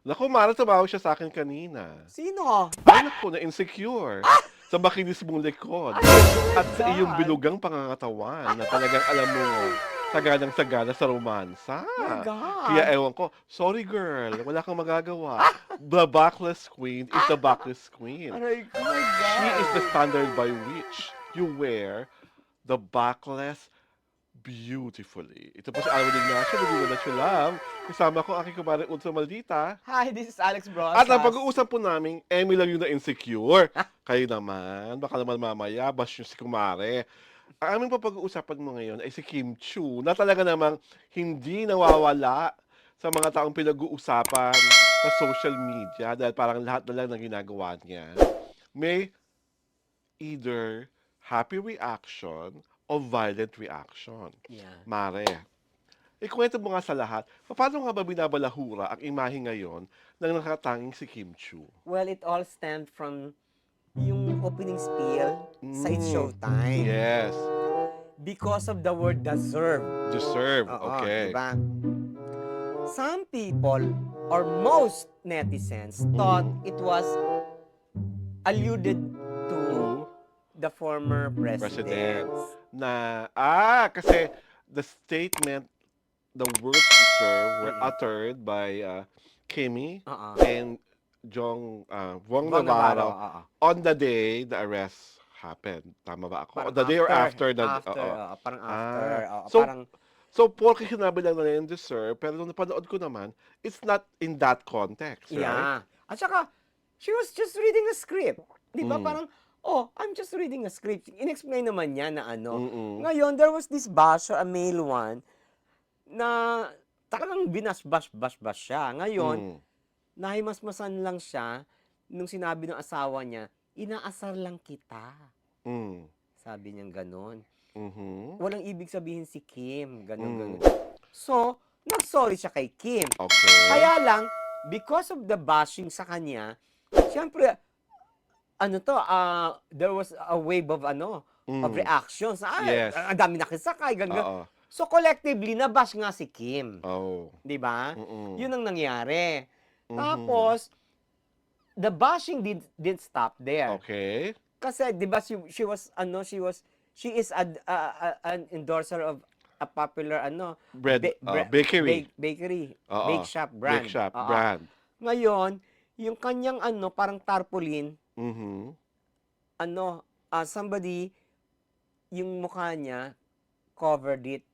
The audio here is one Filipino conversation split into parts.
Naku, Mara, tumawag siya sa akin kanina. Sino? Ay, naku, na-insecure. Sa makinis mong likod. Ay, oh my At sa iyong God! binugang pangangatawan na talagang alam mo, saganang-sagana sa romansa. My Kaya God! ewan ko, sorry girl, wala kang magagawa. The backless queen is the backless queen. Aray ko, my She is the God! standard by which you wear the backless beautifully. Ito po si Alvin Ignacio, hindi na love. Kasama ko aking kumare Unso Maldita. Hi, this is Alex At ang Brosas. pag-uusap po namin, Emmy lang yung na-insecure. Kayo naman, baka naman mamaya, bash yung si kumare. Ang aming papag-uusapan mo ngayon ay si Kim Chu, na talaga namang hindi nawawala sa mga taong pinag-uusapan sa social media dahil parang lahat na lang ng ginagawa niya. May either happy reaction o violent reaction. Yeah. Mare, ikwento mo nga sa lahat, paano nga ba binabalahura ang imahe ngayon ng nakatanging si Kim Chu? Well, it all stemmed from yung opening spiel sa It's Mm, Showtime. yes, Because of the word deserve. deserve, Oo, di okay. ba? Some people, or most netizens, thought it was alluded to To the former president president. na, kasi the statement, the words deserve were uttered by Kimmy Oo. and Wong Von Navarro, Navarro oo. on the day the arrest happened. Tama ba ako? Parang The day or after the, after, oo. parang after, Ah, so, parang, so porke sinabi lang nila yung deserve, pero nung napanood ko naman, it's not in that context, right? yeah. At saka, she was just reading a script. Di ba? Mm. Parang, oh, I'm just reading a script. In-explain naman niya na ano. Mm-mm. Ngayon, there was this basher, a male one, na talagang binas-bash-bash-bash siya. Ngayon, Mm. nahimasmasan lang siya nung sinabi ng asawa niya, inaasar lang kita. Mm. Sabi niya ganon. Mhm. Walang ibig sabihin si Kim. Ganon, Mm. ganon. So, nag-sorry siya kay Kim. Okay. Kaya lang, because of the bashing sa kanya, syempre, there was a wave of of Mm. reactions. Yes. Ang dami nakisakay, ganun. Oo. So collectively, nabash nga si Kim. Oh. 'Di ba? Mm. 'Yun ang nangyari. Mhm. Tapos, the bashing didn't stop there. Okay. Kasi 'di ba she is an endorser of a popular Bread, bakery. bakery, Oo. bake shop Bake brand. shop Oo. brand. Ngayon, yung kanyang parang tarpaulin, Mhm. somebody, yung mukha niya, covered it,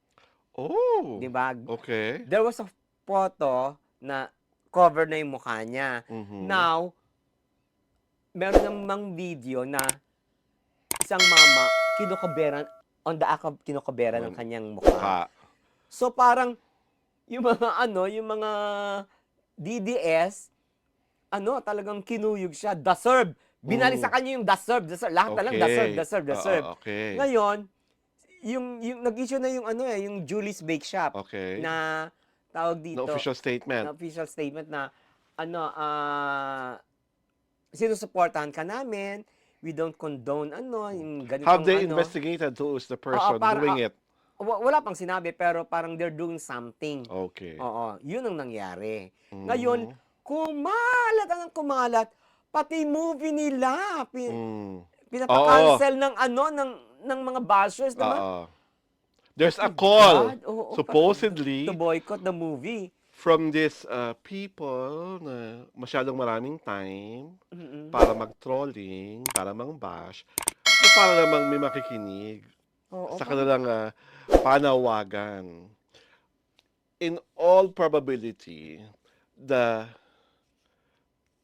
Oh. di ba? Okay. There was a photo na cover na yung mukha niya. Mhm. Now, meron namang video na isang mama, kinukuberan, on the act of kinukuberan ng kanyang mukha. Mukha. So, parang, yung mga yung mga DDS, talagang kinuyog siya, deserve. Binalik sa kanya yung deserve. Lahat na lang deserve, Okay. deserve, deserve. Oo, okay. Ngayon, yung nag-issue na yung Julie's Bake Shop Okay. na tawag No dito, official statement. na official statement na sinusuportahan ka namin, we don't condone yung Have ganitong they investigated who is the Oo, person doing it? wala pang sinabi pero parang they're doing something. Okay. Oo, yun ang nangyari. Ngayon, Mhm. kumalat, pati movie nila, Mm. Oo. pinapa-cancel ng mga bashers, diba? Oo. There's My a call, God, oo, supposedly, to boycott the movie. from these people na masyadong maraming time Mm-mm. para mag-trolling, para mang-bash, na para namang may makikinig Oo, sa parang, kanilang panawagan. In all probability, the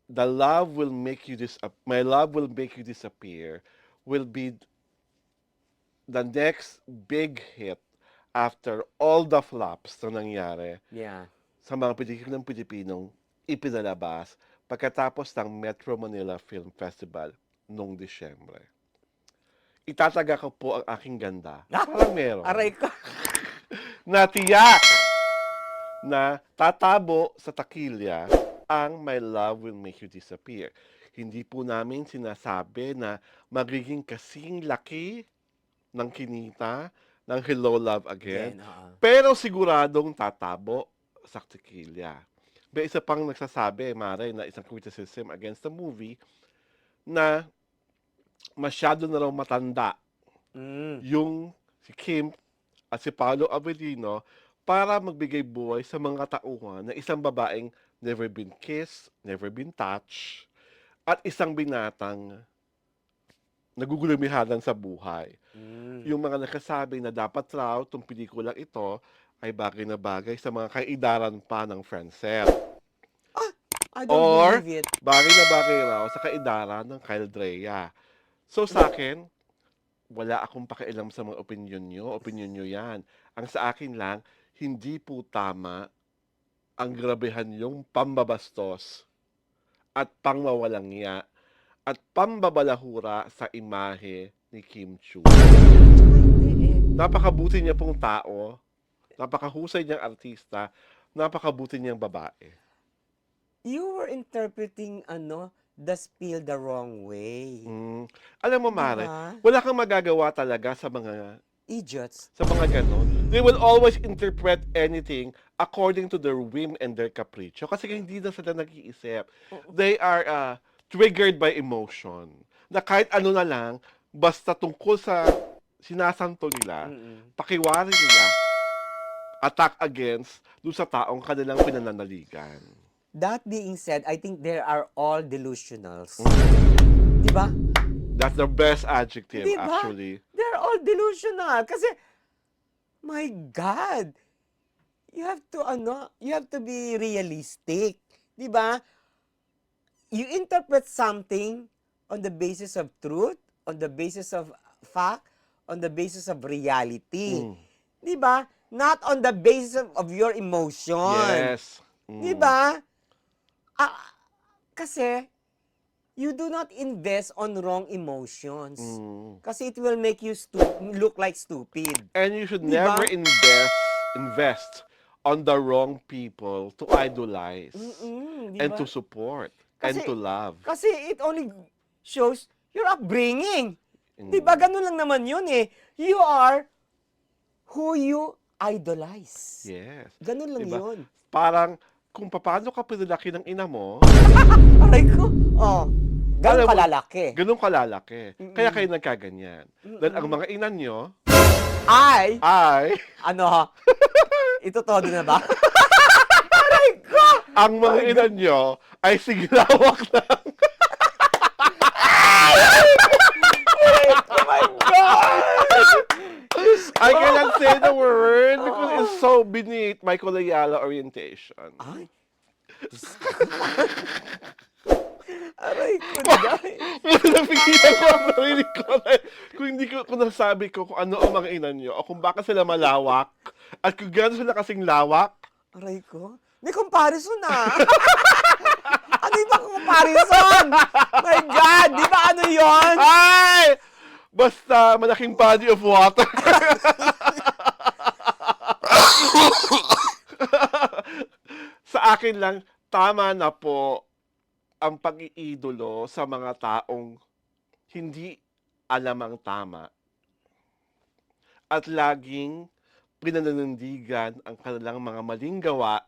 the love will make you my love will make you disappear will be the next big hit after all the flops na nangyari yeah. sa mga pelikulang Pilipinong ipinalabas pagkatapos ng Metro Manila Film Festival noong Disyembre. Itataga ko po ang aking ganda. Parang meron. Aray ka. Natiyak na tatabo sa takilya ang My Love Will Make You Disappear. Hindi po namin sinasabi na magiging kasing laki ng kinita ng Hello Love Again, Again, oo. pero siguradong tatabo sa takilya. May isa pang nagsasabi, Mare, na isang criticism against the movie na masyado na raw matanda Mm. yung si Kim at si Paolo Avellino para magbigay buhay sa mga tauhan na isang babaeng never been kissed, never been touched, at isang binatang nagugulumihalan sa buhay. Mm. Yung mga nagsasabi na dapat raw itong pelikulang ito ay bagay na bagay sa mga kaidaran pa ng Francel. I don't Or believe it. bagay na bagay raw sa kaidaran ng Kyle Drea. So sa akin, wala akong pakialam sa mga opinion nyo yan. Ang sa akin lang, hindi po tama ang grabehan yung pambabastos at pangmawalangya at pambabalahura sa imahe ni Kim Chu. Hindi eh. Napakabuti niya pong tao, napakahusay niyang artista, napakabuti niyang babae. You were interpreting the spill the wrong way. Alam mo, Mare, Diba? wala kang magagawa talaga sa mga Idiots. ganon. They will always interpret anything according to their whim and their capriccio. Kasi hindi na sila nag-iisip. They are triggered by emotion. Na kahit ano na lang, basta tungkol sa sinasanto nila, Mm-mm. pakiwari nila, attack against dun sa taong kanilang pinananaligan. That being said, I think they are all delusionals. Diba? That's the best adjective, Diba? actually. They're all delusional. Kasi, my God, you have to be realistic. Diba? You interpret something on the basis of truth, on the basis of fact, on the basis of reality. Diba? Not on the basis of your emotion. Yes. Diba? Kasi, you do not invest on wrong emotions. Kasi it will make you look like stupid. And you should Diba? never invest on the wrong people to idolize and Diba? to support and Kasi- to love. Kasi it only shows your upbringing. Diba? Ganun lang naman yun eh. You are who you idolize. Yes. Ganun lang Diba? yun. Parang kung paano ka pinalaki ng ina mo, Aray ko. Oh. Ganun Alam mo, kalalaki. ganun kalalaki. Kaya kayo nagkaganyan. Dahil ang mga ina nyo Ay! ay, Ito todo na ba? Aray ko! ang mga ina nyo ay siglawak lang. Oh my God! I cannot say the word because it's so beneath my Kolayala orientation. Ay! Aray ko, dahil. Napigilan ko ang sarili ko. Kung nasabi ko kung ano ang mga ina nyo o kung bakit sila malawak at kung gano'n sila kasing lawak, Aray ko. May comparison ah. Ano yung ba comparison? My God! Di ba ano yon? ay! Basta malaking body of water. Sa akin lang, tama na po ang pag-iidolo sa mga taong hindi alam ang tama at laging pinananindigan ang kanilang mga maling gawa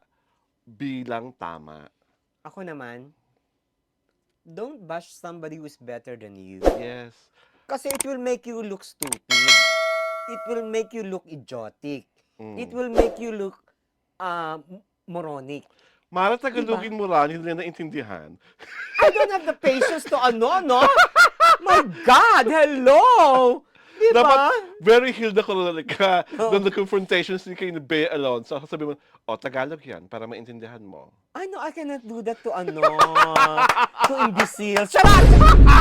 bilang tama. Ako naman, don't bash somebody who's better than you. Yes. Kasi it will make you look stupid. It will make you look idiotic. It will make you look moronic. Mara, Tagalogin mo rin, hindi na naintindihan. I don't have the patience to no? My God, hello! Di Dapat ba? very Hilda Corona ka doon the confrontations ni kay Bea Alonso. Sabi mo, Tagalog yan para maintindihan mo. I know I cannot do that to to imbecile. Charot!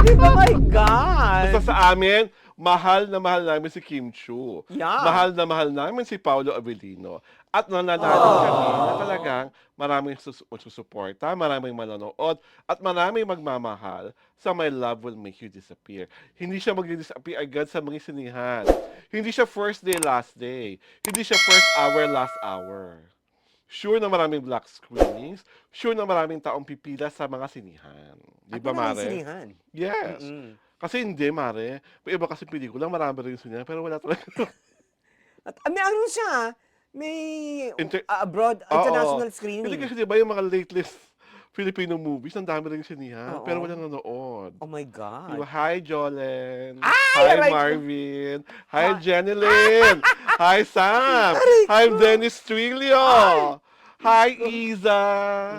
Di ba, my God? Basta sa amin, mahal na mahal namin si Kim Chu. Yeah. Mahal na mahal namin si Paolo Avellino. At nananalig kami na talagang maraming susuporta, maraming manonood, at maraming magmamahal sa My Love Will Make You Disappear. Hindi siya mag-disappear agad sa mga sinihan. Hindi siya first day, last day. Hindi siya first hour, last hour. Sure na maraming black screenings. Sure na maraming taong pipila sa mga sinihan. Di ba, maraming Mare? sinihan. Yes. Kasi hindi, Mare. May iba kasi pelikula, marami rin sinihan, pero wala talaga. At may ano siya, may Oo. international Hindi screening. kasi 'di ba yung mga list Filipino movies, ang dami ring sinihan, pero Oo. walang nanonood. Oh my 'Di ba? God. Hi, Jolen. Ay, Hi, aray ko. Marvin. Hi, Ha Jenilyn. Hi, Sam. aray Hi, ko. Dennis Ay, Trillo. Diyos Hi, ko. Iza.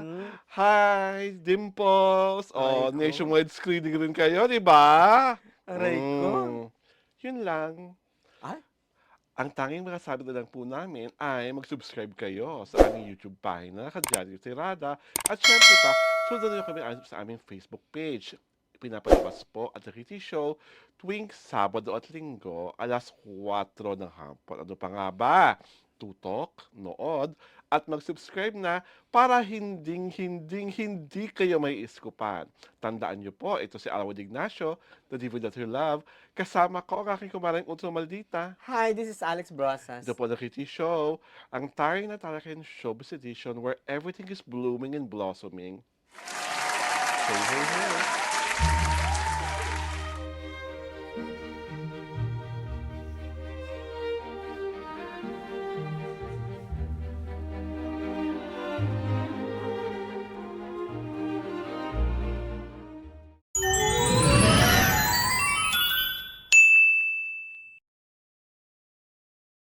Hmm, Hi, Dimples. aray Oh, ko. nationwide screening rin kayo, 'di ba? Aray ko. Yun lang. Ay, Ang tanging masasabi na lang po namin ay mag-subscribe kayo sa aming YouTube pagina, Kadyari Tirada. At syempre pa, sundan niyo kami sa aming Facebook page. Pinapalabas po at The Kitty Show tuwing Sabado at Linggo, alas 4 ng hapon. Ano pa nga ba? Tutok, nood, at mag-subscribe na para hindi kayo may iskupan. Tandaan niyo po, ito si Alawad Ignacio, the Diva That You Love. Kasama ko ang aking kumarang Utso Maldita. hi, this is Alex Ito Brosas. po The Kitty Show, ang taring na talaking showbiz edition where everything is blooming and blossoming. Hey, hey, hey.